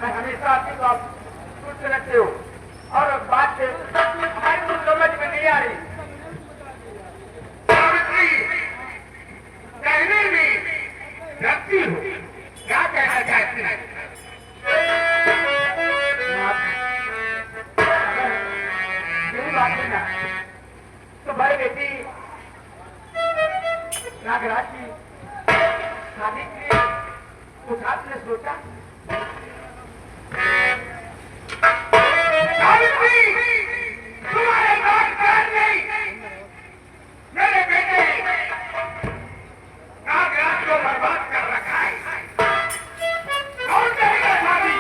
मैं हमेशा आपकी बात सुनते रहते हो और बात हमारी कुछ समझ में नहीं आ रही। कहने में रखती हो, क्या कहना चाहती है? मेरी बात सुनना तो बड़ी बेटी नागराज की शादी के लिए कुछ आपने सोचा? तुम्हारे बात कर नहीं, मेरे बेटे नागराज को बर्बाद कर रखा है। कौन करेगा शादी?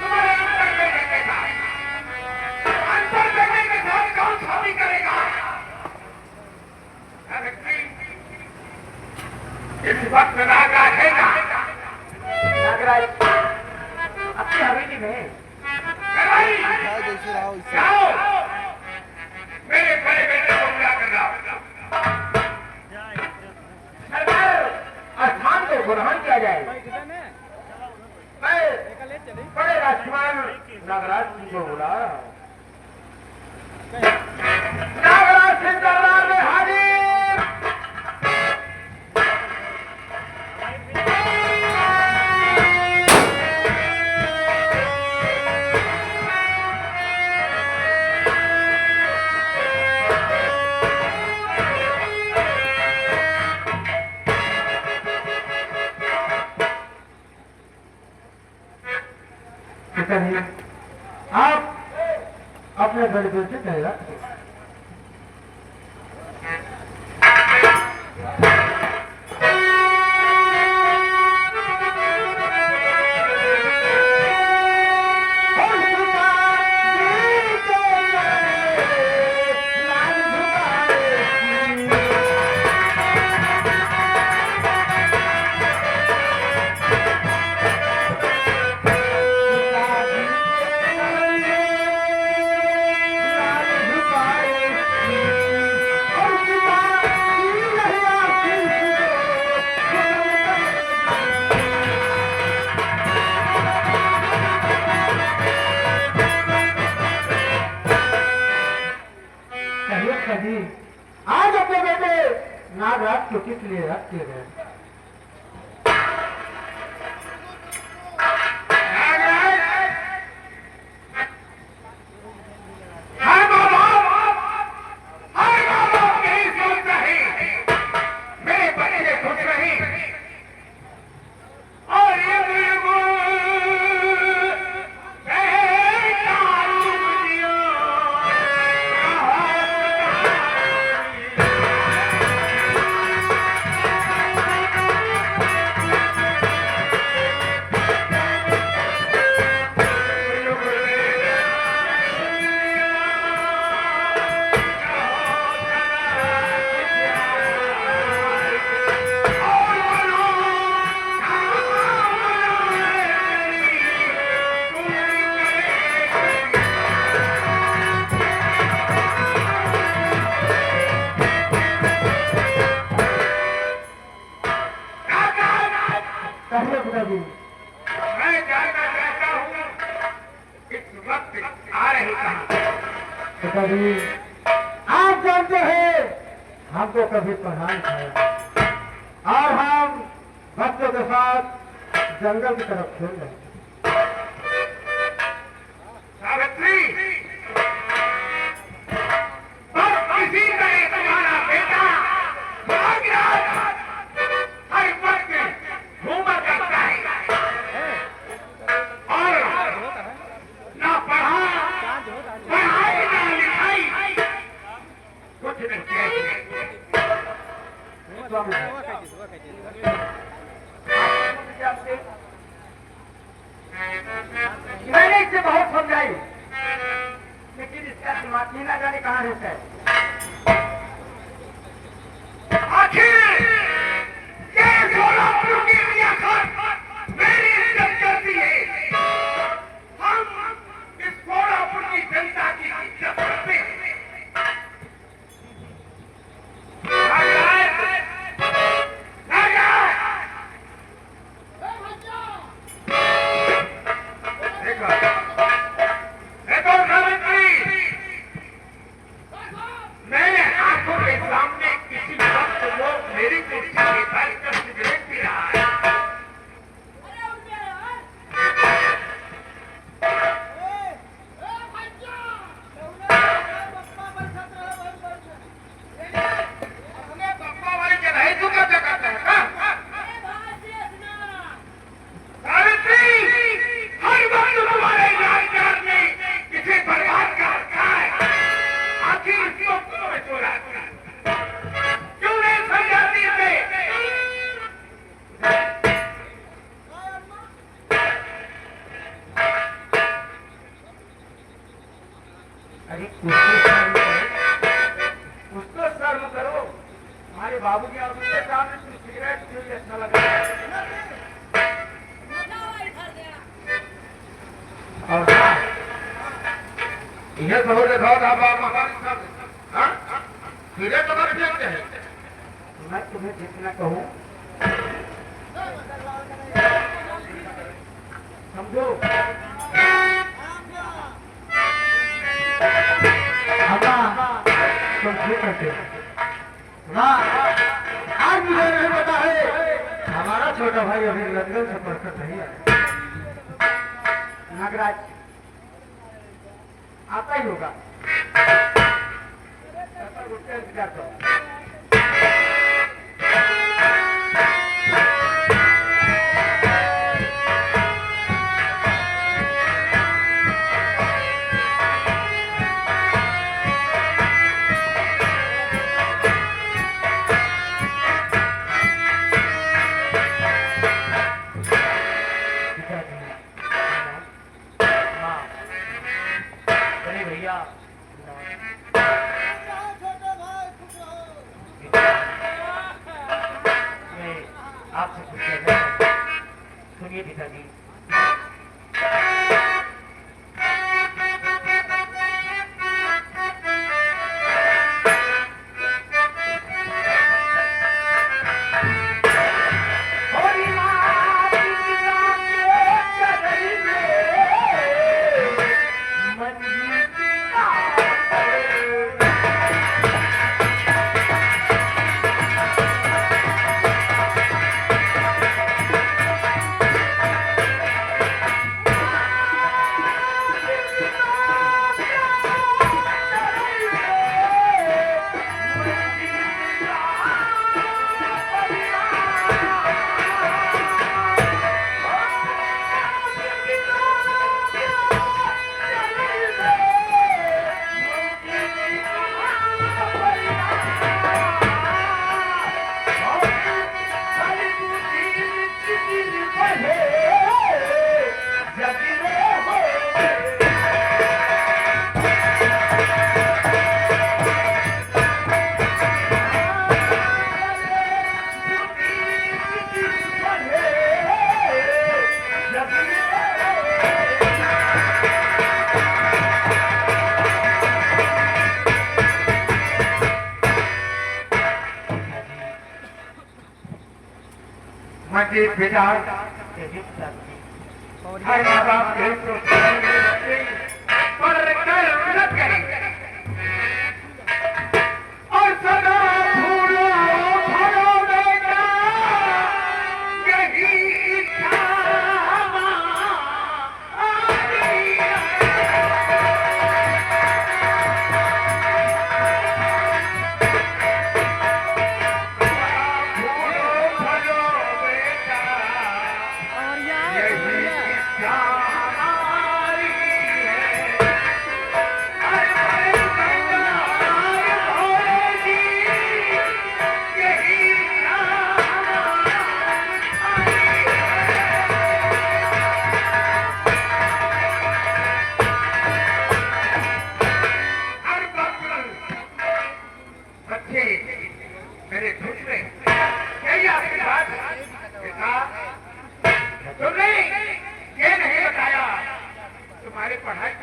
तुम्हारे अंतर बेटे के साथ, अंतर बेटे के साथ कौन शादी करेगा? इस वक्त नागराज है ना? नागराज अपनी हवेली में जाओ, मेरे बड़े बेटे को बुला कर लाओ। सरकार स्थान को ग्रहण किया जाए। मैं बड़े राजकुमार नागराज जी को बुला रहा हूँ। नागराज सिंह दरबार में हाजिर। आप अपने घर से कहेगा आज अपने बेटे नागराज को किस लिए रखते गए? मैं जानना चाहता हूँ इस वक्त आ रही कहाँ? आप जानते हैं हमको कभी पढ़ाई खाया और हम बच्चों के साथ जंगल की तरफ खेल रहे। सावित्री, बस इसी तरह तुम्हारा बेटा नागराज हर वक्त घूमा करता है और इसे बहुत समझाई, लेकिन इसका दिमाग ही ना जाने कहाँ रहता है। आखिर ये सोलापुर की रियासत मेरी इज्जत करती है, हम इस सोलापुर की जनता की इज्जत करते हैं। उसको शर्म करो, हमारे बाबू की आंखों के सामने तुम सिगरेट पीने अच्छा लग रहा है। और इन्हें खबर दिखाओ था बाप हमारे साथ, हाँ? फिर तुम्हारे देखते हैं। मैं तुम्हें जितना कहूँ समझो। तुम क्यों करते हो? आज मुझे नहीं पता है, हमारा छोटा भाई अभी लंदन से पढ़कर नहीं आया। नागराज आता ही होगा, इंतजार करो। आपसे कुछ कहना है, सुनिए पिताजी। मंदिर बेटा हर माँ बाप पर कर करेंगे और सदा भूलो भरो बेटा यही इच्छा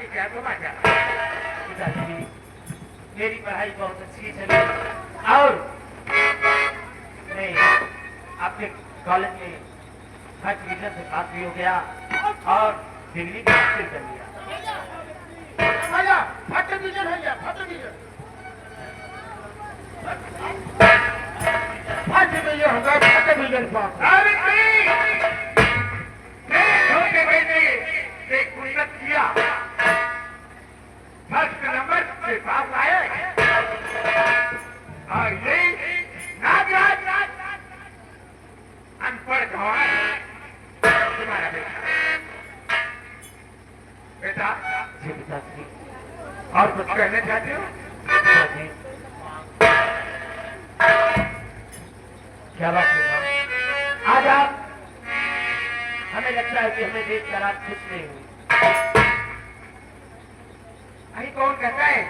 क्या समाचार? पिताजी, मेरी पढ़ाई बहुत अच्छी चली और मैं अपने कॉलेज में फर्स्ट डिवीजन से पास भी हो गया और डिग्री भी हासिल कर लिया। फर्स्ट डिवीजन है क्या? फर्स्ट डिवीजन होगा। First division pass. अरे छोटे भाई ने एक उन्नत किया, फर्स्ट नंबर से पास आए और ये नागराज अनपढ़ गंवार तुम्हारा बेटा। जी पिताजी। और कुछ कहना चाहते हो? क्या बात है? आज आप हमें लगता है कि हमें देख कर आप खुश नहीं हुई। नहीं, कौन कहता है?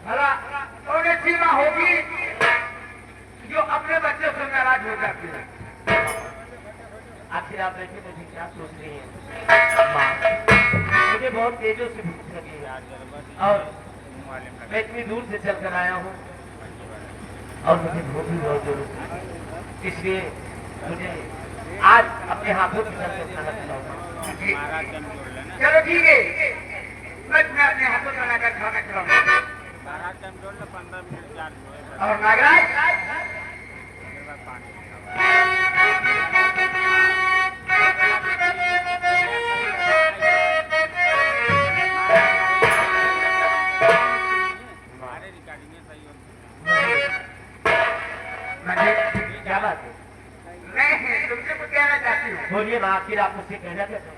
भला कौन ऐसी माँ होगी जो अपने बच्चों से नाराज हो जाती है? आखिर आप बैठे मुझे क्या सोच रही हैं? माँ, मुझे बहुत तेजों से भूख लगी है और मैं इतनी दूर से चल कर आया हूँ और मुझे भूख भी बहुत जरूर है, इसलिए मुझे आज अपने हाथों की तरफ खाना खिलाऊंगा। चलो ठीक है, मैं अपने हाथों से बनाकर खाना खिलाऊंगा। और नागराज क्या बात है? नहीं, तुमसे कुछ कहना चाहती हूँ। बोलिए माँ, आखिर आप मुझसे कहना चाहते हो?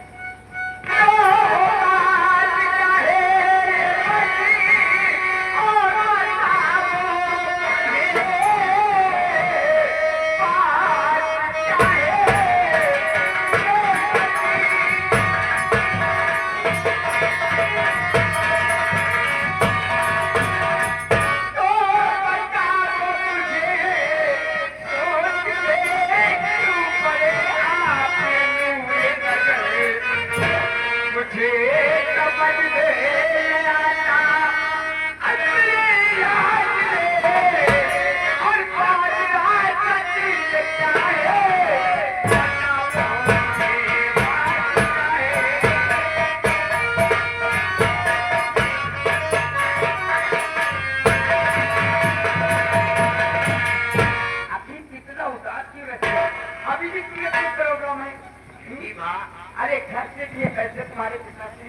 अरे घर के लिए पैसे तुम्हारे पिताजी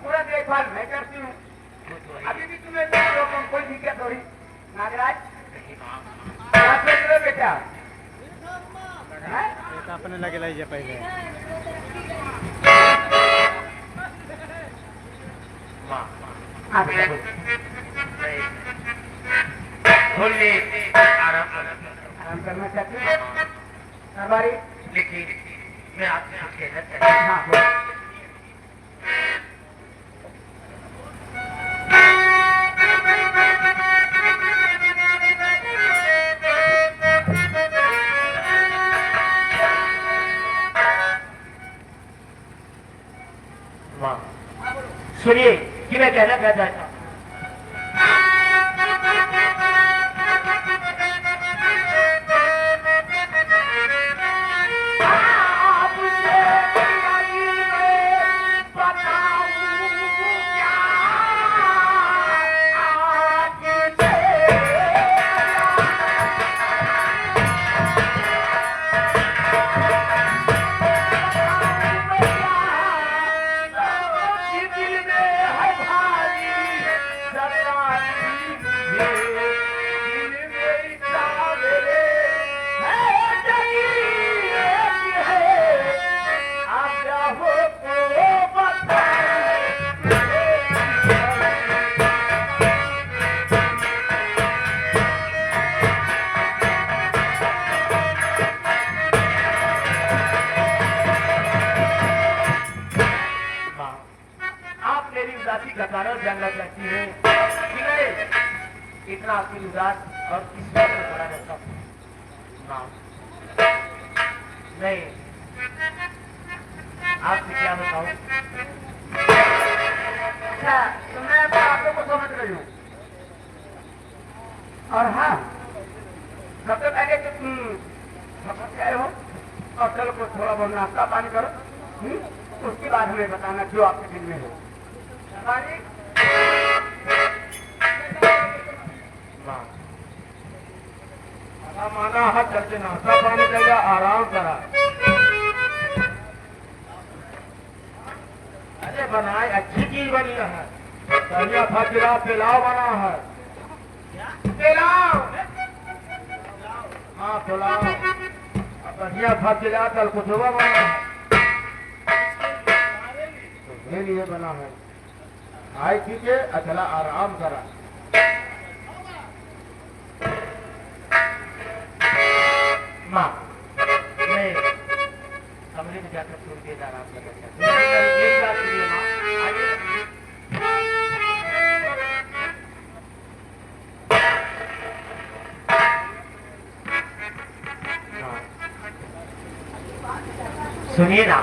पूरा देखभाल मैं करती हूँ। अभी भी तुम्हें कोई दिक्कत हो रही? नागराज क्या सोच रहे बेटा? अपने लगे लीजिए पहले। आराम करना चाहते हैं? लेकिन मैं आपसे कुछ कहना चाहता हूँ। सुनिए कि मैं कहना चाहता हूँ। का कारण जानना चाहती है कि मैं इतना आपकी उदास और किस बात में पड़ा रहता हूँ? नहीं, आपसे क्या बताऊं? उसके बाद हमें बताना जो आपके दिल में हो। माना हाथ चलते ना सब पानी चाहिए, आराम करा। अरे बनाए अच्छी चीज बनी है, धनिया फकीरा पिलाव बना है। पिलाव, हाँ पिलाव, धनिया फकीरा कल कुछुआ बना है, तो ये लिए बना है। आई ठीक है, अचला आराम करा। माँ, मैं कमरे में जाकर थोड़ी देर आराम करना चाहती हूँ। एक बात सुनिए माँ, आइए। सुनिए ना,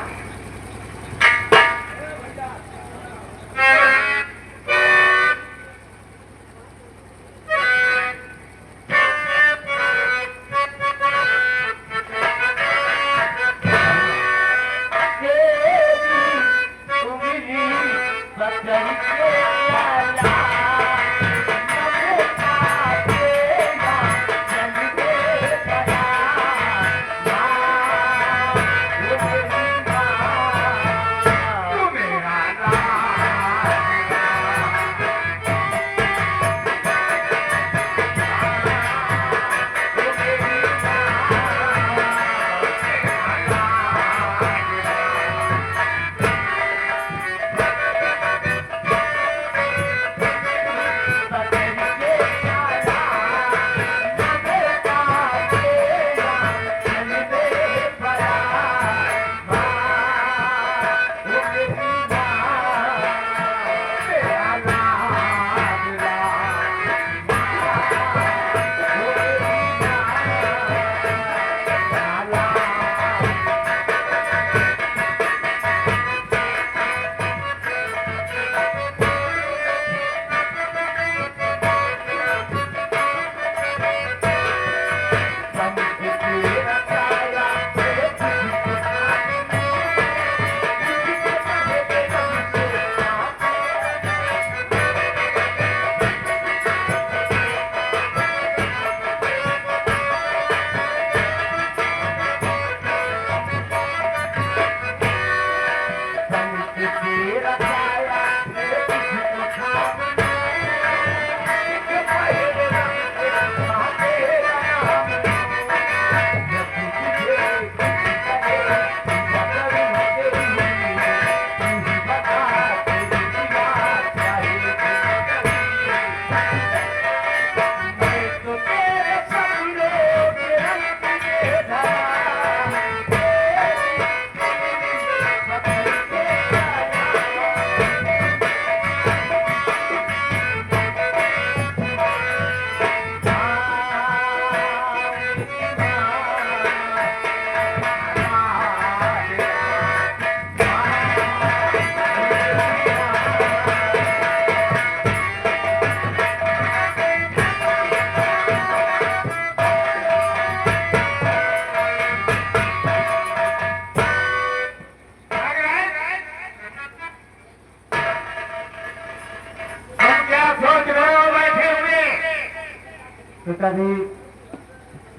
पिताजी,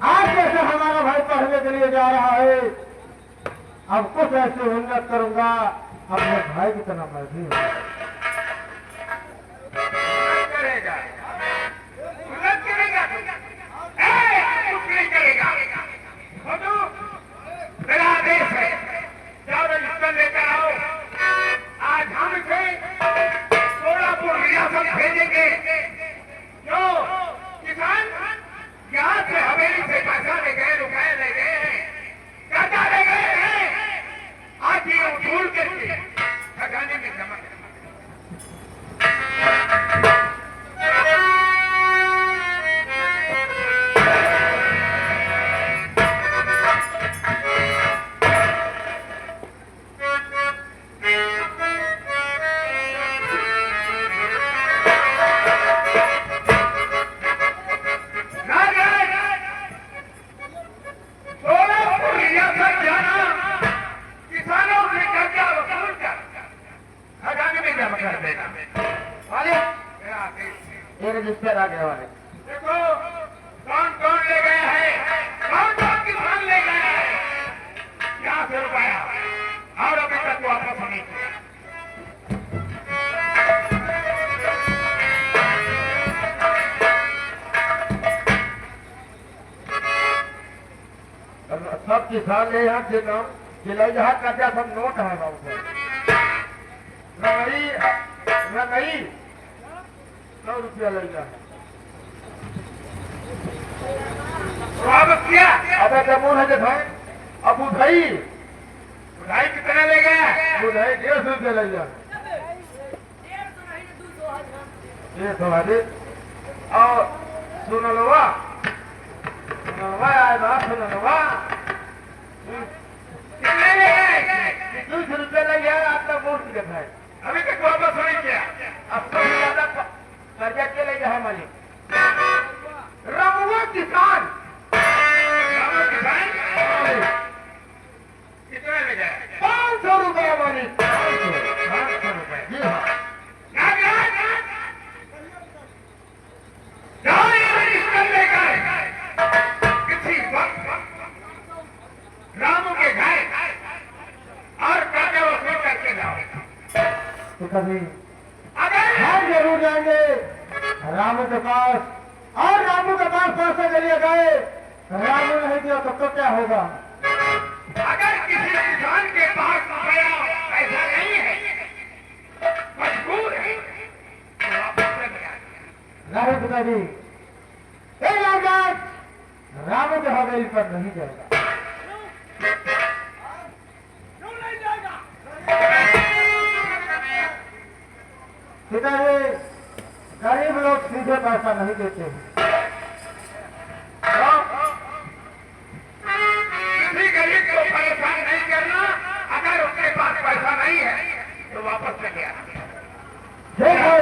आज जैसे हमारा भाई पढ़ने के लिए जा रहा है, अब कुछ ऐसे उन्नत करूंगा अपने भाई की तरह मैं भी करेगा, उन्नत करेगा, कुछ नहीं करेगा। मेरा आदेश है, जाओ रजिस्टर लेकर आओ। आज हम इसे सोलापुर रियासत भेजेंगे। जो किसान यहाँ से हवेली से पैसा ले गए, रुपए ले गए हैं, कर्जा ले गए हैं, आज ये उछूल के खजाने में जमा किसानों से कर्जा रजिस्टर आ गया है। देखो कौन कौन ले गया है, कौन कौन किसान ले गया है, यहाँ से रुपया और अभी तक वापस नहीं किया। सब किसान ले यहाँ से नाम जिलाई जहाँ कर्जा सब नोट है ना उसे नहीं 100 रुपया लेगा। वापस किया। अब जमून है जब अब उठाई भाई कितने ले गया, उठाई 150 रुपया लेगा। 150 और सुनलवा आए बात सुनलवा कितने ले गए, 200 रुपया लग गया। आपका वोट दिखा है अभी तक वापस नहीं किया। अब सबसे ज्यादा कर्जा के ले गया है मालिक रमुआ किसान। रामू किसान कितने ले गए, 500 रुपया मालिक। 500 रुपया जी हाँ। रामू के घर और कर्जा वसूल करके जाओ। तो कभी अगर हम जरूर जाएंगे रामू के पास और रामू के पास पैसे के लिए गए रामू नहीं दिया तो क्या होगा। अगर किसी किसान के पास रुपया पैसा नहीं है, मजबूर है, तो वापस चले जाए। नहीं पिताजी रामू के हवेली पर नहीं जाएगा। पिताजी गरीब लोग सीधे पैसा नहीं देते हैं। किसी गरीब को परेशान नहीं करना। अगर उसके पास पैसा नहीं है तो वापस चले आना। ठीक है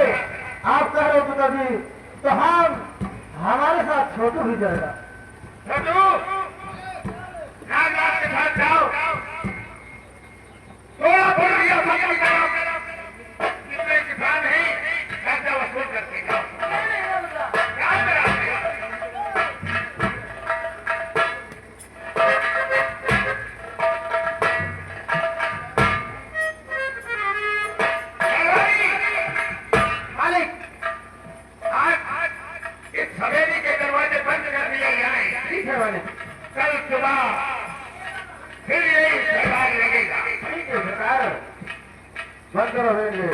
आप कह रहे हो पिताजी तो हम हमारे साथ छोटू भी जाएगा। छोटू रामदास के साथ जाओ, थोड़ा बोल दिया खत्म करो। जितने किसान हैं पैसा वसूल करके जाओ। याद रखना। मालिक आज इस हवेली के दरवाजे बंद कर दिए जाए। ठीक है मालिक। कल सुबह फिर यही दरबार लगेगा। ठीक है सरकार बंद रहेंगे।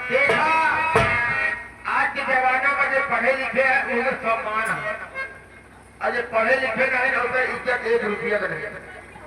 देखा आज के जमाना में जो पढ़े लिखे हैं उन्हें सम्मान है, और जो पढ़े लिखे नहीं होते इज्जत 1 रुपया का नहीं।